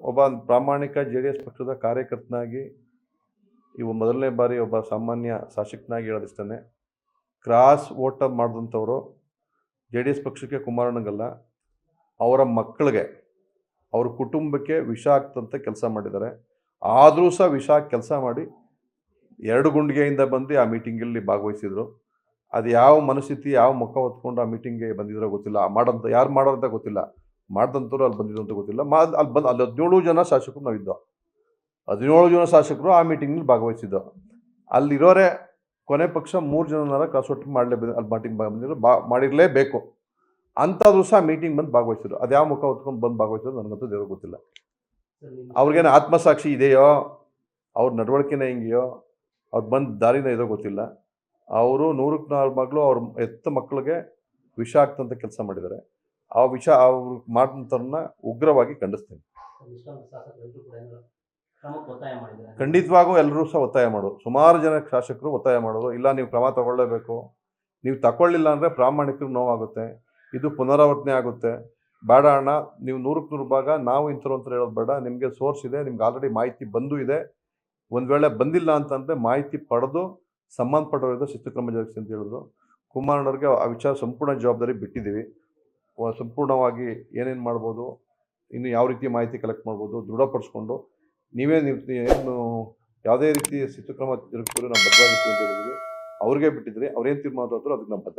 ಒಬ್ಬ ಪ್ರಾಮಾಣಿಕ JDS ಪಕ್ಷದ ಕಾರ್ಯಕರ್ತನಾಗಿ ಇವು ಮೊದಲನೇ ಬಾರಿ ಒಬ್ಬ ಸಾಮಾನ್ಯ ಶಾಸಕನಾಗಿ ಹೇಳೋದಿಷ್ಟೇ, ಕ್ರಾಸ್ ವೋಟ್ ಮಾಡಿದಂಥವರು JDS ಪಕ್ಷಕ್ಕೆ ಕುಮಾರಣ್ಣಗಲ್ಲ, ಅವರ ಮಕ್ಕಳಿಗೆ ಅವ್ರ ಕುಟುಂಬಕ್ಕೆ ವಿಷ ಆಗ್ತಂತ ಕೆಲಸ ಮಾಡಿದ್ದಾರೆ. ಆದರೂ ಸಹ ವಿಷ ಕೆಲಸ ಮಾಡಿ 2 ಗುಂಡಿಗೆಯಿಂದ ಬಂದು ಆ ಮೀಟಿಂಗಲ್ಲಿ ಭಾಗವಹಿಸಿದರು. ಅದು ಯಾವ ಮನಸ್ಥಿತಿ, ಯಾವ ಮುಖ ಹೊತ್ಕೊಂಡು ಆ ಮೀಟಿಂಗ್ಗೆ ಬಂದಿದ್ರೋ ಗೊತ್ತಿಲ್ಲ. ಯಾರು ಮಾಡೋರಂತ ಗೊತ್ತಿಲ್ಲ, ಮಾಡಿದಂಥವ್ರು ಅಲ್ಲಿ ಬಂದಿದ್ದು ಅಂತ ಗೊತ್ತಿಲ್ಲ. ಅಲ್ಲಿ 17 ಜನ ಶಾಸಕರು ನಾವಿದ್ದೋ, 17 ಜನ ಶಾಸಕರು ಆ ಮೀಟಿಂಗ್ನಲ್ಲಿ ಭಾಗವಹಿಸಿದ್ದು. ಅಲ್ಲಿರೋರೆ ಕೊನೆ ಪಕ್ಷ 3 ಜನನಾರ ಕ್ರಾಸ್ ವೋಟ್ ಅಲ್ಲಿ ಮೀಟಿಂಗ್ ಬಂದಿದ್ರು, ಮಾಡಿರಲೇಬೇಕು ಅಂತಾದ್ರೂ ಸಹ ಮೀಟಿಂಗ್ ಬಂದು ಭಾಗವಹಿಸಿದ್ರು. ಅದು ಯಾವ ಮುಖ ಹೊತ್ಕೊಂಡು ಬಂದು ಭಾಗವಹಿಸಿದ್ರು ನನಗಂತೂ ದೇವ್ರಿಗೆ ಗೊತ್ತಿಲ್ಲ. ಅವ್ರಿಗೇನು ಆತ್ಮಸಾಕ್ಷಿ ಇದೆಯೋ, ಅವ್ರ ನಡವಳಿಕೆನೇ ಹಿಂಗೆಯೋ, ಅವ್ರು ಬಂದು ದಾರಿನ ಇದೋ ಗೊತ್ತಿಲ್ಲ. ಅವರು 100ಕ್ಕೆ 4 ಮಕ್ಕಳು ಅವ್ರ ಎತ್ತ ಮಕ್ಕಳಿಗೆ ವಿಷ ಆಗ್ತಂತ ಕೆಲಸ ಮಾಡಿದ್ದಾರೆ. ಆ ವಿಷ ಅವ್ರು ಮಾಡಿದಂಥವ್ರನ್ನ ಉಗ್ರವಾಗಿ ಖಂಡಿಸ್ತೀನಿ. ಖಂಡಿತವಾಗೂ ಎಲ್ಲರೂ ಸಹ ಒತ್ತಾಯ ಮಾಡೋದು, ಸುಮಾರು ಜನ ಶಾಸಕರು ಒತ್ತಾಯ ಮಾಡೋದು, ಇಲ್ಲ ನೀವು ಕ್ರಮ ತಗೊಳ್ಳೇಬೇಕು, ನೀವು ತಗೊಳ್ಳಿಲ್ಲ ಅಂದರೆ ಪ್ರಾಮಾಣಿಕರು ನೋವಾಗುತ್ತೆ, ಇದು ಪುನರಾವರ್ತನೆ ಆಗುತ್ತೆ, ಬೇಡ ಅಣ್ಣ ನೀವು 100ಕ್ಕೆ 100 ಭಾಗ ನಾವು ಇಂಥವ್ರು ಅಂತ ಹೇಳೋದು ಬೇಡ, ನಿಮಗೆ ಸೋರ್ಸ್ ಇದೆ, ನಿಮ್ಗೆ ಆಲ್ರೆಡಿ ಮಾಹಿತಿ ಬಂದು ಇದೆ, ಒಂದು ವೇಳೆ ಬಂದಿಲ್ಲ ಅಂತಂದರೆ ಮಾಹಿತಿ ಪಡೆದು ಸಂಬಂಧಪಟ್ಟವರಿಂದ ಶಿಸ್ತು ಕ್ರಮ ಜರುಗಿಸಿ ಅಂತ ಹೇಳಿದ್ರು. ಕುಮಾರಣ್ಣವ್ರಿಗೆ ಆ ವಿಚಾರ ಸಂಪೂರ್ಣ ಜವಾಬ್ದಾರಿ ಬಿಟ್ಟಿದ್ದೀವಿ. ಸಂಪೂರ್ಣವಾಗಿ ಏನೇನು ಮಾಡ್ಬೋದು, ಇನ್ನು ಯಾವ ರೀತಿ ಮಾಹಿತಿ ಕಲೆಕ್ಟ್ ಮಾಡ್ಬೋದು ದೃಢಪಡಿಸ್ಕೊಂಡು ನೀವು ಏನು ಯಾವುದೇ ರೀತಿ ಶಿಸ್ತು ಕ್ರಮ ಜರುಗಿಸಿದ್ರು ನಾವು ಬದ್ಧವಾಗಿರ್ತೀವಿ ಅಂತ ಹೇಳಿದ್ವಿ. ಅವ್ರಿಗೆ ಬಿಟ್ಟಿದ್ರಿ, ಅವ್ರೇನು ತೀರ್ಮಾನ ತಗೋತಾರೋ ಅದಕ್ಕೆ ನಾವು ಬದ್ಧ.